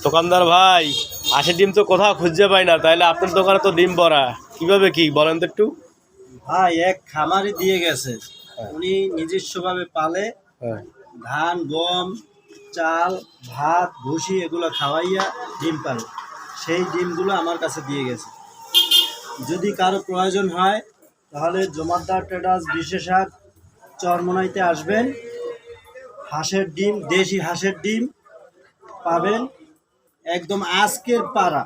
দোকানদার ভাই, হাঁসের ডিম তো কোথাও খুঁজে পাই না, তাইলে আপনার দোকানে তো ডিম ভরা, কিভাবে কি বলেন তো একটু। ভাই এক খামারি দিয়ে গেছে, উনি নিজস্বভাবে পালে। হ্যাঁ। ধান, গম, চাল, ভাত, ভুসি এগুলো খাওয়াইয়া ডিম পালে। সেই ডিমগুলো আমার কাছে দিয়ে গেছে। যদি কারো প্রয়োজন হয় তাহলে জমাদ্দার ট্রেডার্স বিশেষহাট চরমোনাইতে আসবেন। হাঁসের ডিম, দেশি হাঁসের ডিম পাবেন, একদম আজকের পাড়া,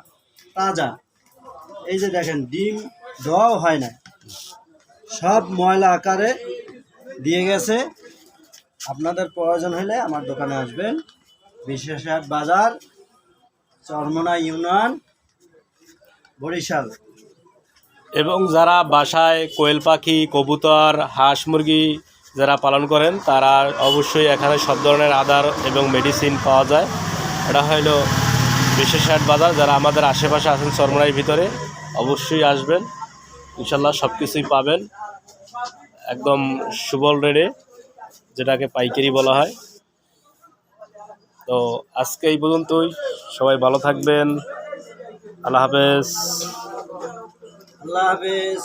তাজা। এই যে দেখেন, ডিম ধোয়াও হয় না, সব ময়লা আকারে দিয়ে গেছে। আপনাদের প্রয়োজন হলে আমার দোকানে আসবেন। বিশেষহাট বাজার, চরমোনা ইউনিয়ন, বরিশাল। এবং যারা বাসায় কোয়েল পাখি, কবুতর, হাঁস মুরগি যারা পালন করেন, তারা অবশ্যই এখানে সব ধরনের আদার এবং মেডিসিন পাওয়া যায়। এটা হলো বিশেষহাট বাজার। যারা আমাদের আশেপাশে আছেন চরমোনাইর ভিতরে, অবশ্যই আসবেন, ইনশাল্লাহ সব কিছুই পাবেন একদম সুবল রেটে, যেটাকে পাইকারি বলা হয়। তো আজকে এই পর্যন্তই, সবাই ভালো থাকবেন, আল্লাহ হাফেজ। আল্লাহ হাফেজ।